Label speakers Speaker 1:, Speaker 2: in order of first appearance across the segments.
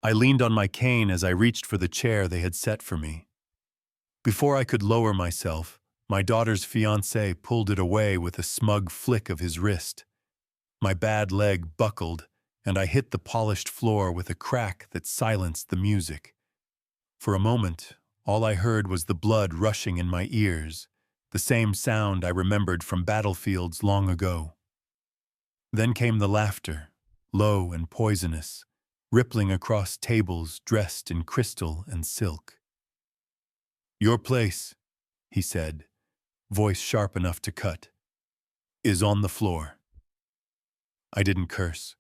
Speaker 1: I leaned on my cane as I reached for the chair they had set for me. Before I could lower myself, my daughter's fiancé pulled it away with a smug flick of his wrist. My bad leg buckled, and I hit the polished floor with a crack that silenced the music. For a moment, all I heard was the blood rushing in my ears, the same sound I remembered from battlefields long ago. Then came the laughter, low and poisonous, rippling across tables dressed in crystal and silk. "Your place," he said, voice sharp enough to cut, "is on the floor." I didn't curse.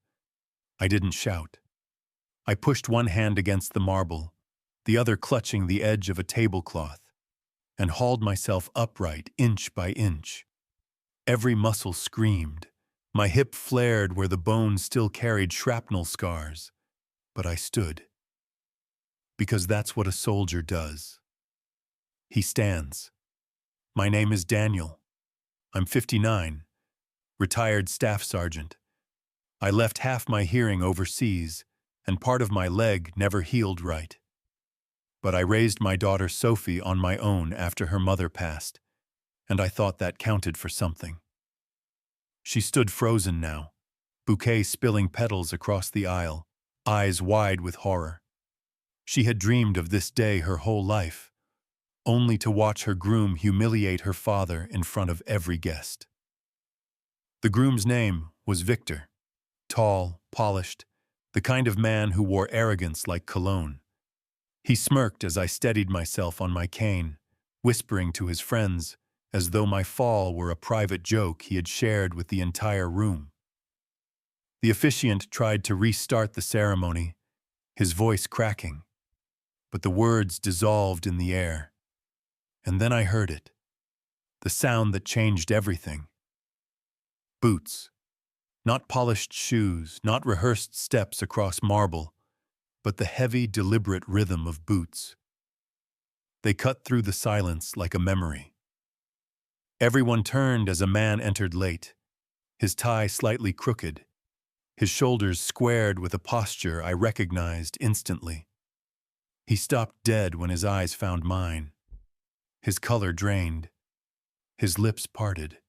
Speaker 1: I didn't shout. I pushed one hand against the marble, the other clutching the edge of a tablecloth, and hauled myself upright inch by inch. Every muscle screamed. My hip flared where the bone still carried shrapnel scars. But I stood. Because that's what a soldier does. He stands. My name is Daniel. I'm 59, retired staff sergeant. I left half my hearing overseas, and part of my leg never healed right. But I raised my daughter Sophie on my own after her mother passed, and I thought that counted for something. She stood frozen now, bouquet spilling petals across the aisle, eyes wide with horror. She had dreamed of this day her whole life, only to watch her groom humiliate her father in front of every guest. The groom's name was Victor, tall, polished, the kind of man who wore arrogance like cologne. He smirked as I steadied myself on my cane, whispering to his friends, as though my fall were a private joke he had shared with the entire room. The officiant tried to restart the ceremony, his voice cracking, but the words dissolved in the air. And then I heard it, the sound that changed everything. Boots. Not polished shoes, not rehearsed steps across marble, but the heavy, deliberate rhythm of boots. They cut through the silence like a memory. Everyone turned as a man entered late, his tie slightly crooked, his shoulders squared with a posture I recognized instantly. He stopped dead when his eyes found mine. His color drained, his lips parted.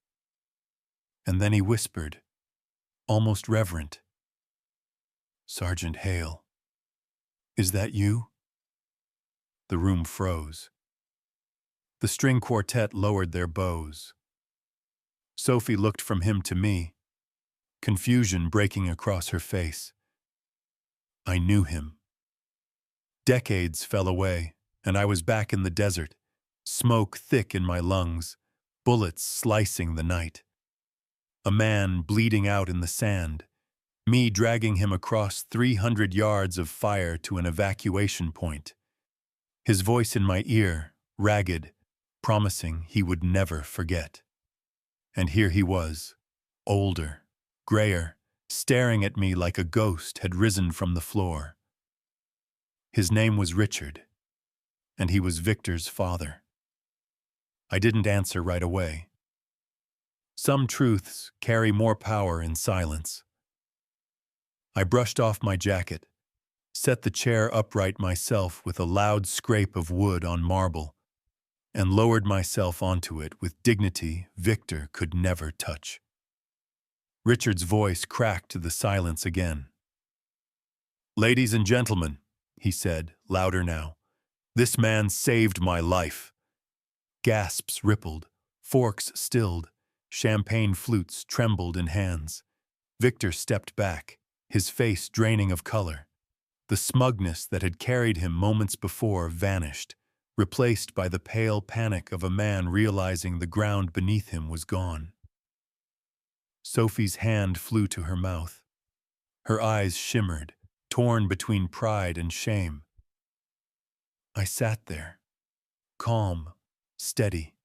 Speaker 1: And then he whispered, almost reverent, "Sergeant Hale, is that you?" The room froze. The string quartet lowered their bows. Sophie looked from him to me, confusion breaking across her face. I knew him. Decades fell away, and I was back in the desert, smoke thick in my lungs, bullets slicing the night. A man bleeding out in the sand, me dragging him across 300 yards of fire to an evacuation point. His voice in my ear, ragged, promising he would never forget. And here he was, older, grayer, staring at me like a ghost had risen from the floor. His name was Richard, and he was Victor's father. I didn't answer right away. Some truths carry more power in silence. I brushed off my jacket, set the chair upright myself with a loud scrape of wood on marble, and lowered myself onto it with dignity Victor could never touch. Richard's voice cracked the silence again. "Ladies and gentlemen," he said, louder now, "this man saved my life." Gasps rippled, forks stilled, champagne flutes trembled in hands. Victor stepped back, his face draining of color. The smugness that had carried him moments before vanished, replaced by the pale panic of a man realizing the ground beneath him was gone. Sophie's hand flew to her mouth. Her eyes shimmered, torn between pride and shame. I sat there, calm, steady.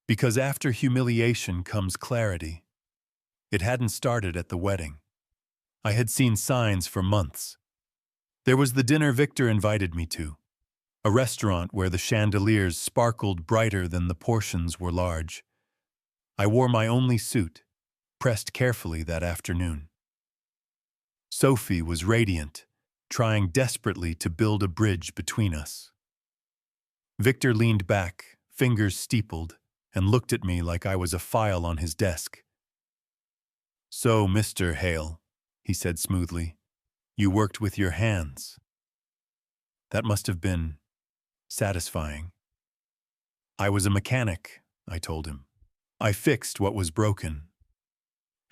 Speaker 1: Because after humiliation comes clarity. It hadn't started at the wedding. I had seen signs for months. There was the dinner Victor invited me to, a restaurant where the chandeliers sparkled brighter than the portions were large. I wore my only suit, pressed carefully that afternoon. Sophie was radiant, trying desperately to build a bridge between us. Victor leaned back, fingers steepled, and looked at me like I was a file on his desk. "So, Mr. Hale," he said smoothly, "you worked with your hands. That must have been satisfying." "I was a mechanic," I told him. "I fixed what was broken."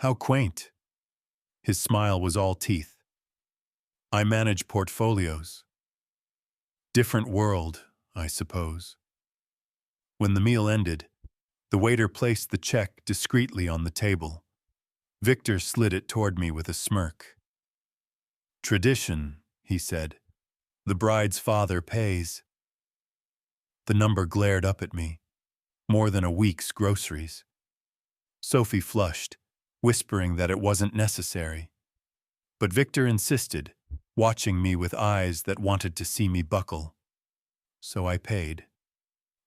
Speaker 1: "How quaint." His smile was all teeth. "I manage portfolios." Different world, I suppose. When the meal ended, the waiter placed the check discreetly on the table. Victor slid it toward me with a smirk. "Tradition," he said. "The bride's father pays." The number glared up at me. More than a week's groceries. Sophie flushed, whispering that it wasn't necessary. But Victor insisted, watching me with eyes that wanted to see me buckle. So I paid.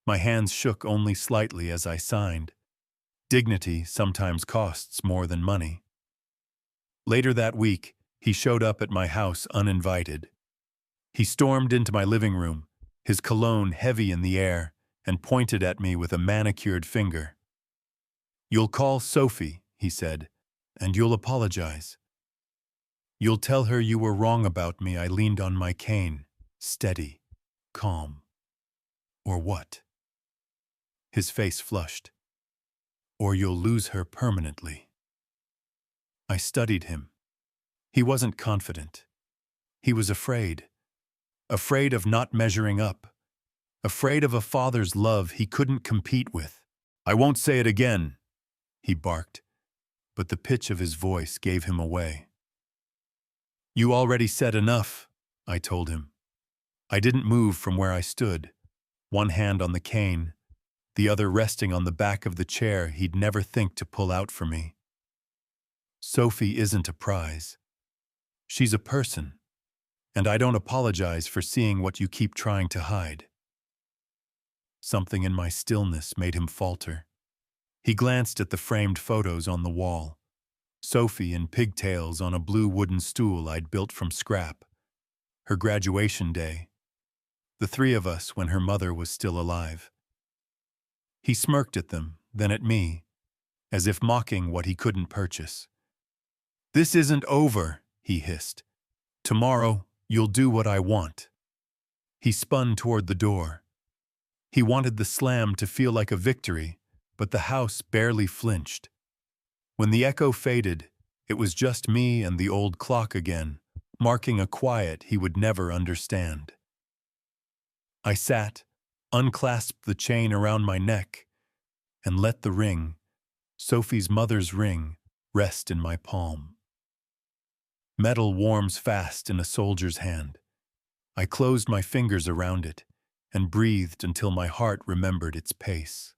Speaker 1: My hands shook only slightly as I signed. Dignity sometimes costs more than money. Later that week, he showed up at my house uninvited. He stormed into my living room, his cologne heavy in the air, and pointed at me with a manicured finger. "You'll call Sophie," he said, "and you'll apologize. You'll tell her you were wrong about me." I leaned on my cane, steady, calm. "Or what?" His face flushed. "Or you'll lose her permanently." I studied him. He wasn't confident. He was afraid. Afraid of not measuring up. Afraid of a father's love he couldn't compete with. "I won't say it again," he barked, but the pitch of his voice gave him away. "You already said enough," I told him. I didn't move from where I stood, one hand on the cane, the other resting on the back of the chair he'd never think to pull out for me. "Sophie isn't a prize. She's a person, and I don't apologize for seeing what you keep trying to hide." Something in my stillness made him falter. He glanced at the framed photos on the wall. Sophie in pigtails on a blue wooden stool I'd built from scrap. Her graduation day. The three of us when her mother was still alive. He smirked at them, then at me, as if mocking what he couldn't purchase. "This isn't over," he hissed. "Tomorrow, you'll do what I want." He spun toward the door. He wanted the slam to feel like a victory, but the house barely flinched. When the echo faded, it was just me and the old clock again, marking a quiet he would never understand. I sat, unclasped the chain around my neck, and let the ring, Sophie's mother's ring, rest in my palm. Metal warms fast in a soldier's hand. I closed my fingers around it and breathed until my heart remembered its pace.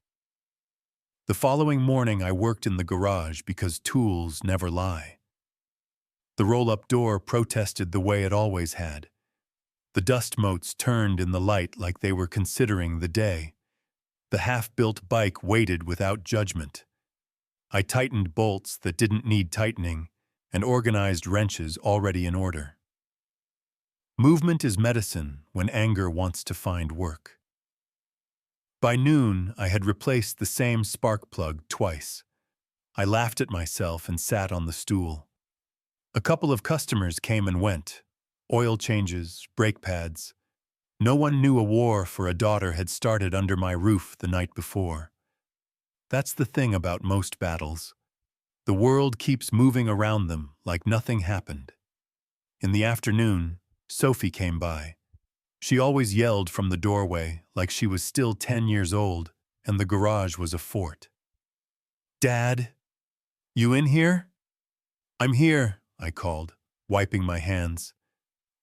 Speaker 1: The following morning I worked in the garage because tools never lie. The roll-up door protested the way it always had. The dust motes turned in the light like they were considering the day. The half-built bike waited without judgment. I tightened bolts that didn't need tightening and organized wrenches already in order. Movement is medicine when anger wants to find work. By noon, I had replaced the same spark plug twice. I laughed at myself and sat on the stool. A couple of customers came and went. Oil changes, brake pads. No one knew a war for a daughter had started under my roof the night before. That's the thing about most battles. The world keeps moving around them like nothing happened. In the afternoon, Sophie came by. She always yelled from the doorway like she was still 10 years old and the garage was a fort. "Dad, you in here?" "I'm here," I called, wiping my hands.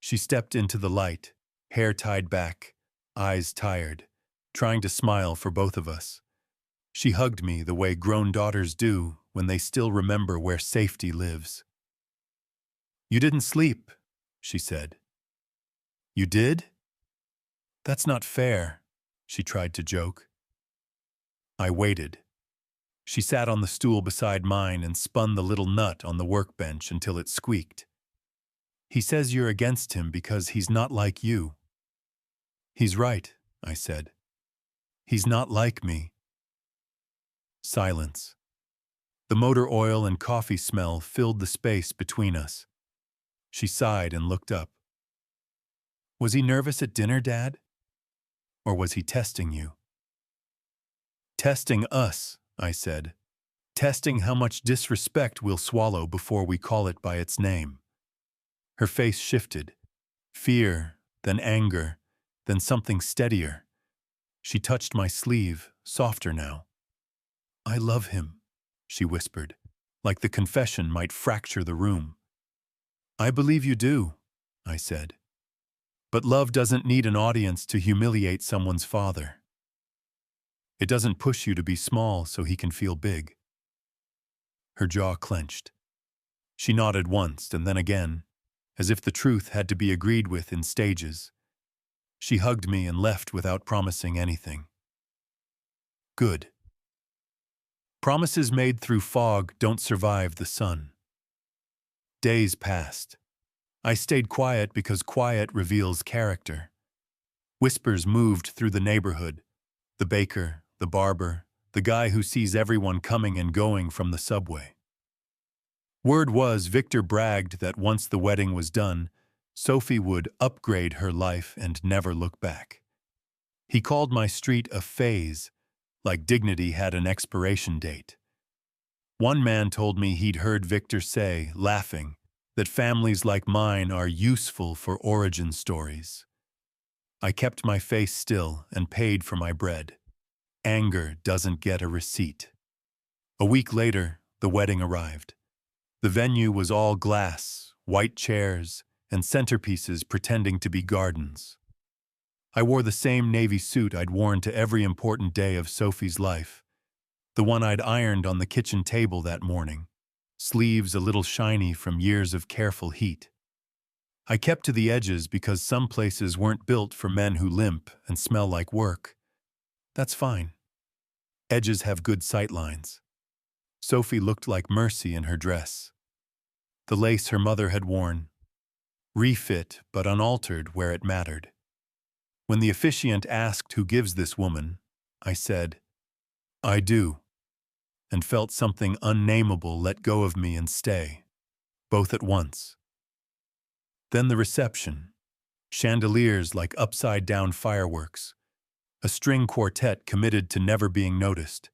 Speaker 1: She stepped into the light, hair tied back, eyes tired, trying to smile for both of us. She hugged me the way grown daughters do when they still remember where safety lives. "You didn't sleep," she said. "You did? That's not fair," she tried to joke. I waited. She sat on the stool beside mine and spun the little nut on the workbench until it squeaked. He says you're against him because he's not like you. He's right, I said. He's not like me. Silence. The motor oil and coffee smell filled the space between us. She sighed and looked up. Was he nervous at dinner, Dad? Or was he testing you? Testing us, I said. Testing how much disrespect we'll swallow before we call it by its name. Her face shifted. Fear, then anger, then something steadier. She touched my sleeve, softer now. I love him, she whispered, like the confession might fracture the room. I believe you do, I said. But love doesn't need an audience to humiliate someone's father. It doesn't push you to be small so he can feel big. Her jaw clenched. She nodded once and then again, as if the truth had to be agreed with in stages. She hugged me and left without promising anything. Good. Promises made through fog don't survive the sun. Days passed. I stayed quiet because quiet reveals character. Whispers moved through the neighborhood. The baker, the barber, the guy who sees everyone coming and going from the subway. Word was Victor bragged that once the wedding was done, Sophie would upgrade her life and never look back. He called my street a phase, like dignity had an expiration date. One man told me he'd heard Victor say, laughing, that families like mine are useful for origin stories. I kept my face still and paid for my bread. Anger doesn't get a receipt. A week later, the wedding arrived. The venue was all glass, white chairs, and centerpieces pretending to be gardens. I wore the same navy suit I'd worn to every important day of Sophie's life, the one I'd ironed on the kitchen table that morning, sleeves a little shiny from years of careful heat. I kept to the edges because some places weren't built for men who limp and smell like work. That's fine. Edges have good sight lines. Sophie looked like Mercy in her dress. The lace her mother had worn, refit but unaltered where it mattered. When the officiant asked who gives this woman, I said, I do, and felt something unnameable let go of me and stay, both at once. Then the reception, chandeliers like upside-down fireworks, a string quartet committed to never being noticed,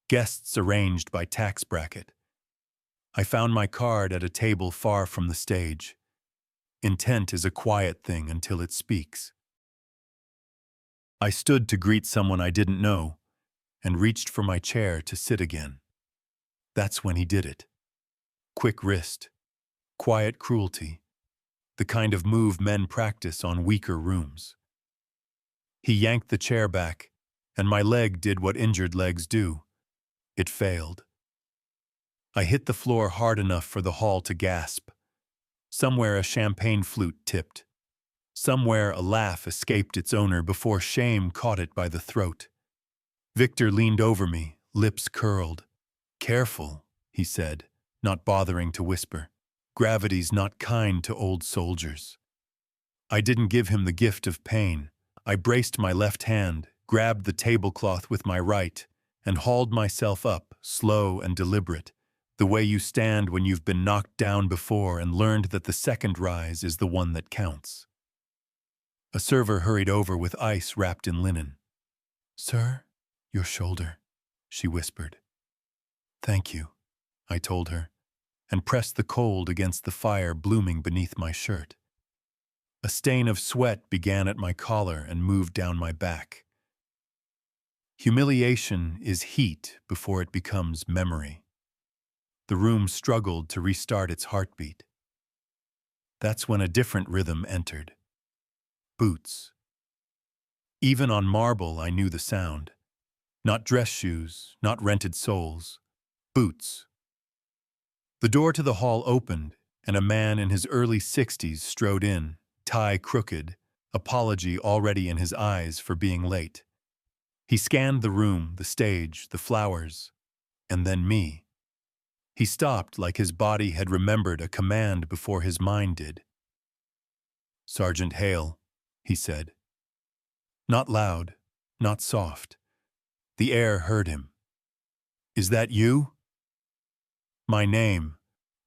Speaker 1: guests arranged by tax bracket. I found my card at a table far from the stage. Intent is a quiet thing until it speaks. I stood to greet someone I didn't know and reached for my chair to sit again. That's when he did it. Quick wrist, quiet cruelty, the kind of move men practice on weaker rooms. He yanked the chair back, and my leg did what injured legs do. It failed. I hit the floor hard enough for the hall to gasp. Somewhere a champagne flute tipped. Somewhere a laugh escaped its owner before shame caught it by the throat. Victor leaned over me, lips curled. Careful, he said, not bothering to whisper. Gravity's not kind to old soldiers. I didn't give him the gift of pain. I braced my left hand, grabbed the tablecloth with my right, and hauled myself up, slow and deliberate, the way you stand when you've been knocked down before and learned that the second rise is the one that counts. A server hurried over with ice wrapped in linen. Sir, your shoulder, she whispered. Thank you, I told her, and pressed the cold against the fire blooming beneath my shirt. A stain of sweat began at my collar and moved down my back. Humiliation is heat before it becomes memory. The room struggled to restart its heartbeat. That's when a different rhythm entered. Boots. Even on marble, I knew the sound. Not dress shoes, not rented soles. Boots. The door to the hall opened, and a man in his early 60s strode in, tie crooked, apology already in his eyes for being late. He scanned the room, the stage, the flowers, and then me. He stopped like his body had remembered a command before his mind did. Sergeant Hale, he said. Not loud, not soft. The air heard him. Is that you? My name,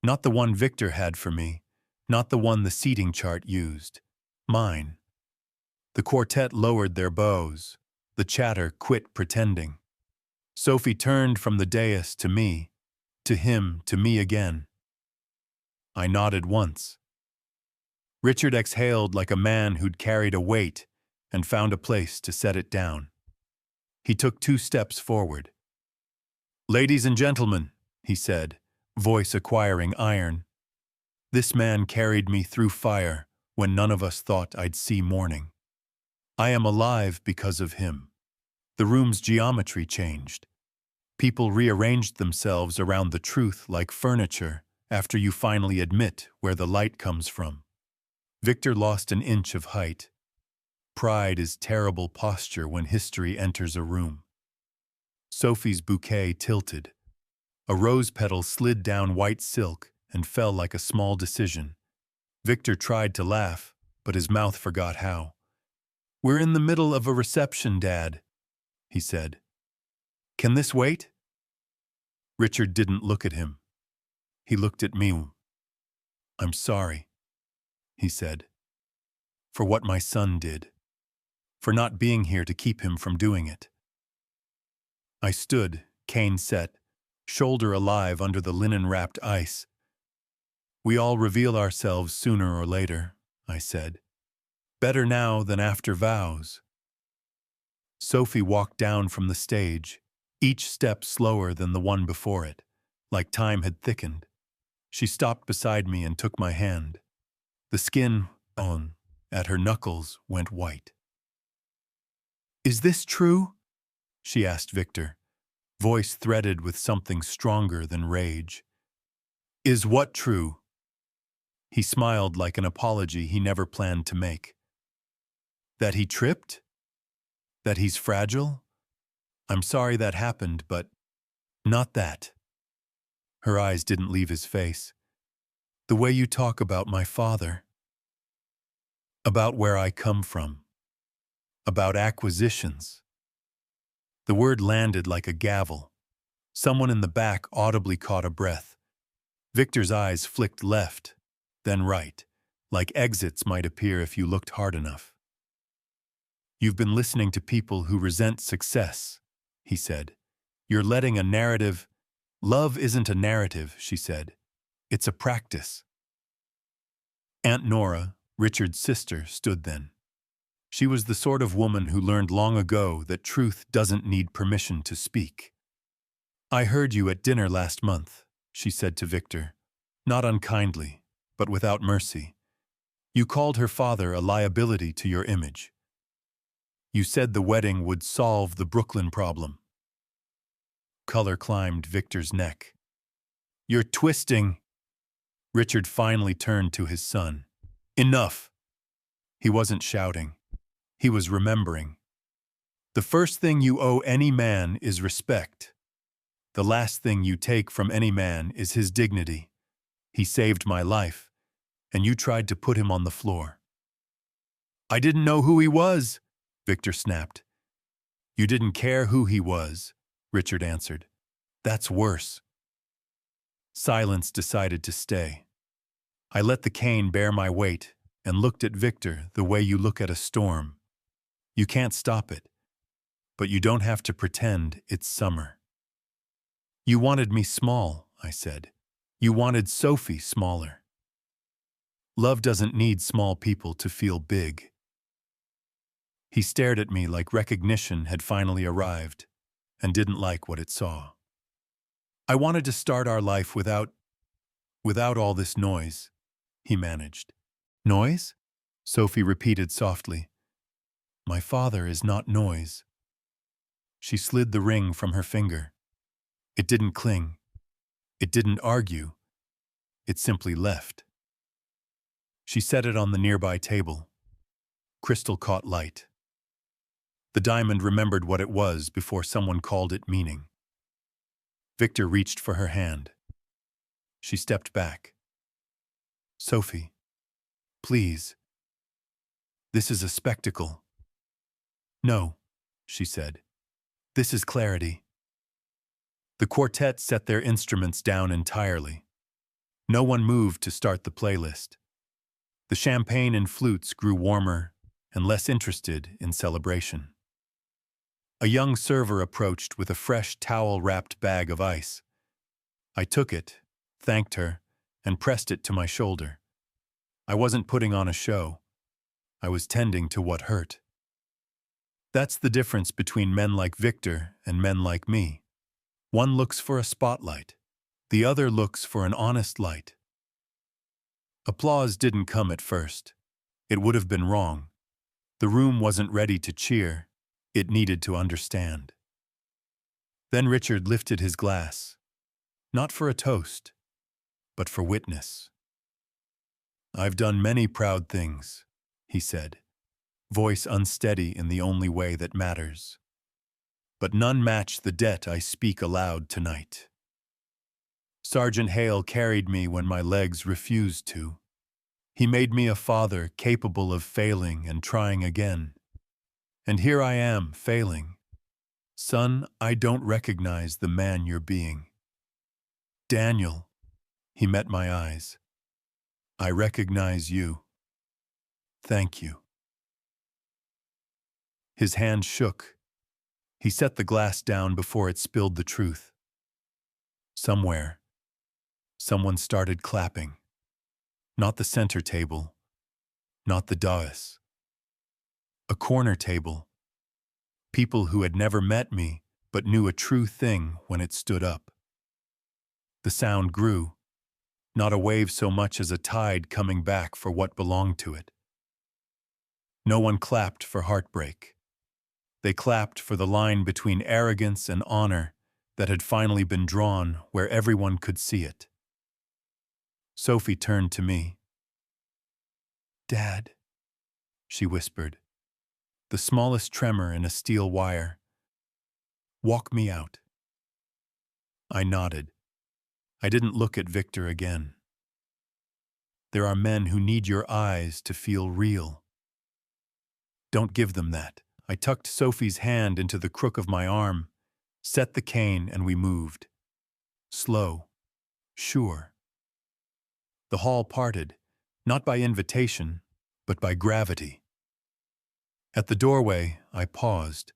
Speaker 1: not the one Victor had for me, not the one the seating chart used. Mine. The quartet lowered their bows. The chatter quit pretending. Sophie turned from the dais to me, to him, to me again. I nodded once. Richard exhaled like a man who'd carried a weight and found a place to set it down. He took 2 steps forward. Ladies and gentlemen, he said, voice acquiring iron. This man carried me through fire when none of us thought I'd see morning. I am alive because of him. The room's geometry changed. People rearranged themselves around the truth like furniture after you finally admit where the light comes from. Victor lost an inch of height. Pride is terrible posture when history enters a room. Sophie's bouquet tilted. A rose petal slid down white silk and fell like a small decision. Victor tried to laugh, but his mouth forgot how. We're in the middle of a reception, Dad, he said. Can this wait? Richard didn't look at him. He looked at me. I'm sorry, he said, for what my son did, for not being here to keep him from doing it. I stood, cane set, shoulder alive under the linen-wrapped ice. We all reveal ourselves sooner or later, I said. Better now than after vows. Sophie walked down from the stage, each step slower than the one before it, like time had thickened. She stopped beside me and took my hand. The skin on at her knuckles went white. Is this true? She asked Victor, voice threaded with something stronger than rage. Is what true? He smiled like an apology he never planned to make. That he tripped? That he's fragile? I'm sorry that happened, but not that. Her eyes didn't leave his face. The way you talk about my father. About where I come from. About acquisitions. The word landed like a gavel. Someone in the back audibly caught a breath. Victor's eyes flicked left, then right, like exits might appear if you looked hard enough. You've been listening to people who resent success, he said. You're letting a narrative. Love isn't a narrative, she said. It's a practice. Aunt Nora, Richard's sister, stood then. She was the sort of woman who learned long ago that truth doesn't need permission to speak. I heard you at dinner last month, she said to Victor, not unkindly, but without mercy. You called her father a liability to your image. You said the wedding would solve the Brooklyn problem. Color climbed Victor's neck. You're twisting. Richard finally turned to his son. Enough. He wasn't shouting. He was remembering. The first thing you owe any man is respect. The last thing you take from any man is his dignity. He saved my life, and you tried to put him on the floor. I didn't know who he was, Victor snapped. You didn't care who he was, Richard answered. That's worse. Silence decided to stay. I let the cane bear my weight and looked at Victor the way you look at a storm. You can't stop it, but you don't have to pretend it's summer. You wanted me small, I said. You wanted Sophie smaller. Love doesn't need small people to feel big. He stared at me like recognition had finally arrived and didn't like what it saw. I wanted to start our life without all this noise, he managed. Noise? Sophie repeated softly. My father is not noise. She slid the ring from her finger. It didn't cling. It didn't argue. It simply left. She set it on the nearby table. Crystal caught light. The diamond remembered what it was before someone called it meaning. Victor reached for her hand. She stepped back. Sophie, please. This is a spectacle. No, she said. This is clarity. The quartet set their instruments down entirely. No one moved to start the playlist. The champagne and flutes grew warmer and less interested in celebration. A young server approached with a fresh towel-wrapped bag of ice. I took it, thanked her, and pressed it to my shoulder. I wasn't putting on a show. I was tending to what hurt. That's the difference between men like Victor and men like me. One looks for a spotlight. The other looks for an honest light. Applause didn't come at first. It would have been wrong. The room wasn't ready to cheer. It needed to understand. Then Richard lifted his glass, not for a toast, but for witness. I've done many proud things, he said, voice unsteady in the only way that matters. But none match the debt I speak aloud tonight. Sergeant Hale carried me when my legs refused to. He made me a father capable of failing and trying again. And here I am, failing. Son, I don't recognize the man you're being. Daniel, he met my eyes. I recognize you. Thank you. His hand shook. He set the glass down before it spilled the truth. Somewhere, someone started clapping. Not the center table, not the dais. A corner table. People who had never met me but knew a true thing when it stood up. The sound grew, not a wave so much as a tide coming back for what belonged to it. No one clapped for heartbreak. They clapped for the line between arrogance and honor that had finally been drawn where everyone could see it. Sophie turned to me. Dad, she whispered, the smallest tremor in a steel wire. Walk me out. I nodded. I didn't look at Victor again. There are men who need your eyes to feel real. Don't give them that. I tucked Sophie's hand into the crook of my arm, set the cane, and we moved. Slow, sure. The hall parted, not by invitation, but by gravity. At the doorway, I paused.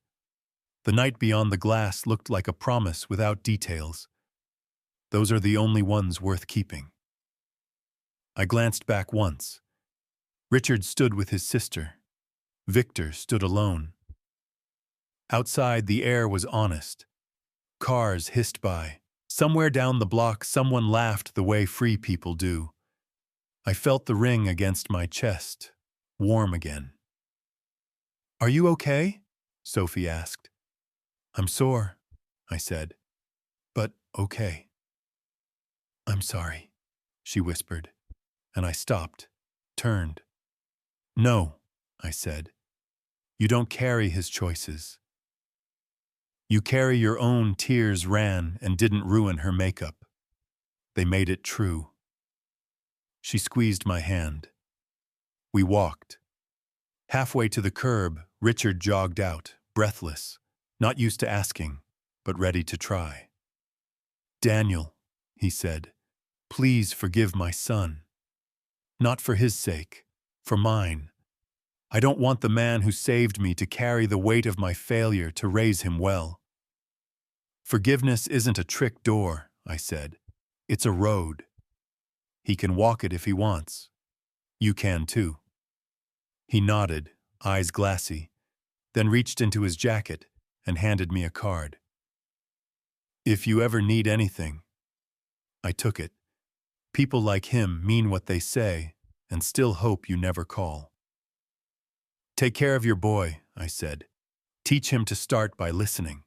Speaker 1: The night beyond the glass looked like a promise without details. Those are the only ones worth keeping. I glanced back once. Richard stood with his sister. Victor stood alone. Outside, the air was honest. Cars hissed by. Somewhere down the block, someone laughed the way free people do. I felt the ring against my chest, warm again. Are you okay? Sophie asked. I'm sore, I said, but okay. I'm sorry, she whispered, and I stopped, turned. No, I said. You don't carry his choices. You carry your own tears ran and didn't ruin her makeup. They made it true. She squeezed my hand. We walked. Halfway to the curb, Richard jogged out, breathless, not used to asking, but ready to try. Daniel, he said, please forgive my son. Not for his sake, for mine. I don't want the man who saved me to carry the weight of my failure to raise him well. Forgiveness isn't a trick door, I said. It's a road. He can walk it if he wants. You can too. He nodded, eyes glassy, then reached into his jacket and handed me a card. If you ever need anything. I took it. People like him mean what they say and still hope you never call. Take care of your boy, I said. Teach him to start by listening.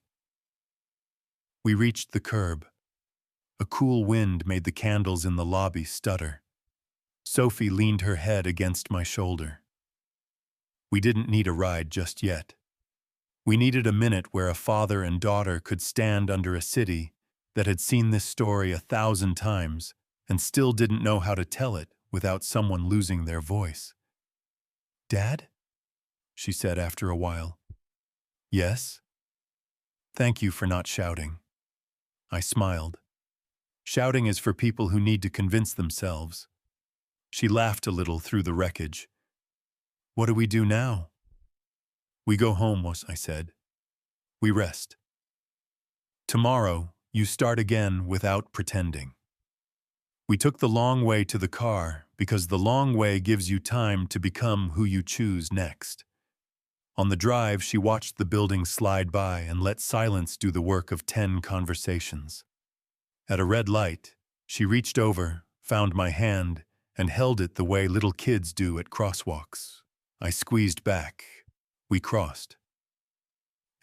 Speaker 1: We reached the curb. A cool wind made the candles in the lobby stutter. Sophie leaned her head against my shoulder. We didn't need a ride just yet. We needed a minute where a father and daughter could stand under a city that had seen this story 1,000 times and still didn't know how to tell it without someone losing their voice. Dad? she said after a while. Yes? Thank you for not shouting. I smiled. Shouting is for people who need to convince themselves. She laughed a little through the wreckage. What do we do now? We go home, I said. We rest. Tomorrow, you start again without pretending. We took the long way to the car because the long way gives you time to become who you choose next. On the drive, she watched the building slide by and let silence do the work of 10 conversations. At a red light, she reached over, found my hand, and held it the way little kids do at crosswalks. I squeezed back. We crossed.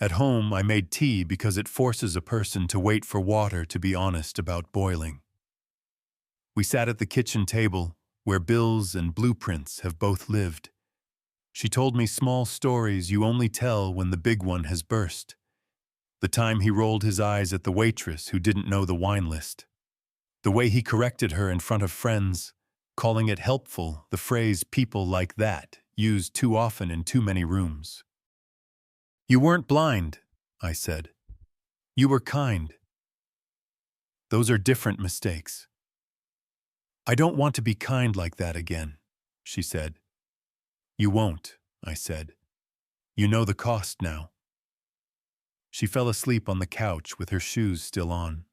Speaker 1: At home, I made tea because it forces a person to wait for water to be honest about boiling. We sat at the kitchen table, where bills and blueprints have both lived. She told me small stories you only tell when the big one has burst. The time he rolled his eyes at the waitress who didn't know the wine list. The way he corrected her in front of friends, calling it helpful, the phrase people like that used too often in too many rooms. You weren't blind, I said. You were kind. Those are different mistakes. I don't want to be kind like that again, she said. You won't, I said. You know the cost now. She fell asleep on the couch with her shoes still on.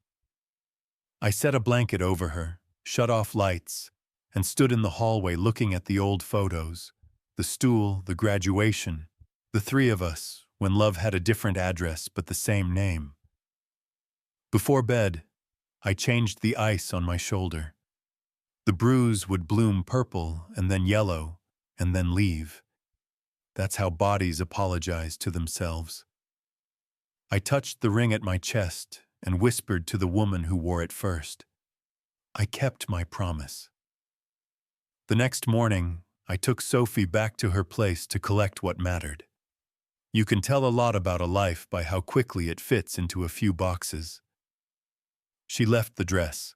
Speaker 1: I set a blanket over her, shut off lights, and stood in the hallway looking at the old photos, the stool, the graduation, the three of us, when love had a different address but the same name. Before bed, I changed the ice on my shoulder. The bruise would bloom purple and then yellow and then leave. That's how bodies apologize to themselves. I touched the ring at my chest and whispered to the woman who wore it first. I kept my promise. The next morning, I took Sophie back to her place to collect what mattered. You can tell a lot about a life by how quickly it fits into a few boxes. She left the dress.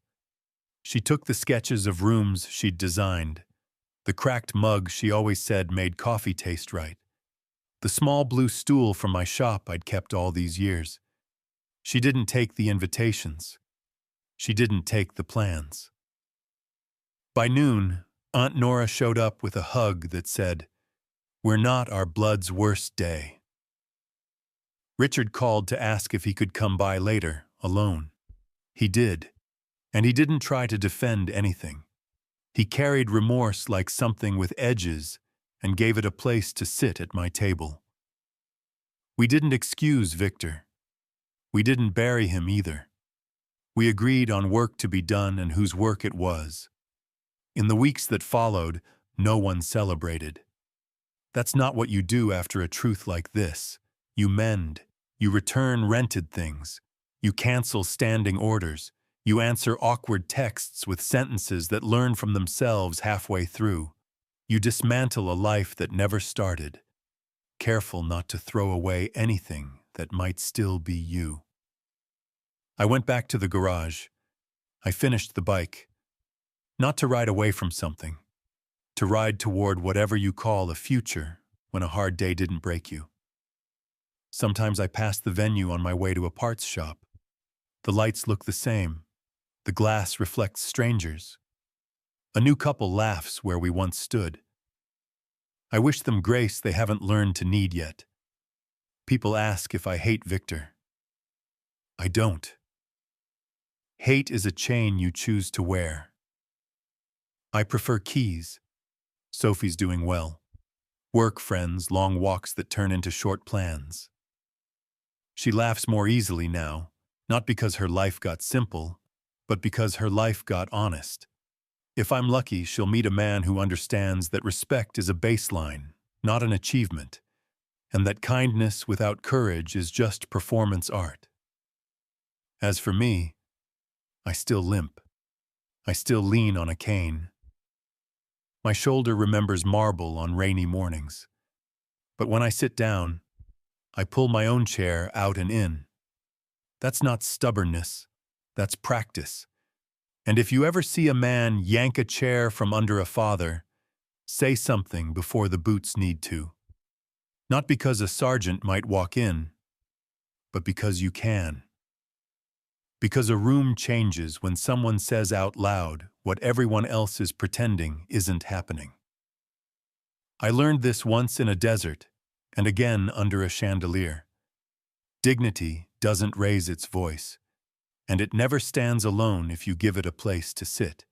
Speaker 1: She took the sketches of rooms she'd designed, the cracked mug she always said made coffee taste right, the small blue stool from my shop I'd kept all these years. She didn't take the invitations. She didn't take the plans. By noon, Aunt Nora showed up with a hug that said, "We're not our blood's worst day." Richard called to ask if he could come by later, alone. He did, and he didn't try to defend anything. He carried remorse like something with edges and gave it a place to sit at my table. We didn't excuse Victor. We didn't bury him either. We agreed on work to be done and whose work it was. In the weeks that followed, no one celebrated. That's not what you do after a truth like this. You mend. You return rented things. You cancel standing orders. You answer awkward texts with sentences that learn from themselves halfway through. You dismantle a life that never started, careful not to throw away anything that might still be you. I went back to the garage. I finished the bike. Not to ride away from something, to ride toward whatever you call a future when a hard day didn't break you. Sometimes I passed the venue on my way to a parts shop. The lights look the same. The glass reflects strangers. A new couple laughs where we once stood. I wish them grace they haven't learned to need yet. People ask if I hate Victor. I don't. Hate is a chain you choose to wear. I prefer keys. Sophie's doing well. Work friends, long walks that turn into short plans. She laughs more easily now, not because her life got simple, but because her life got honest. If I'm lucky, she'll meet a man who understands that respect is a baseline, not an achievement, and that kindness without courage is just performance art. As for me, I still limp. I still lean on a cane. My shoulder remembers marble on rainy mornings. But when I sit down, I pull my own chair out and in. That's not stubbornness, that's practice. And if you ever see a man yank a chair from under a father, say something before the boots need to. Not because a sergeant might walk in, but because you can. Because a room changes when someone says out loud what everyone else is pretending isn't happening. I learned this once in a desert, and again under a chandelier. Dignity doesn't raise its voice, and it never stands alone if you give it a place to sit.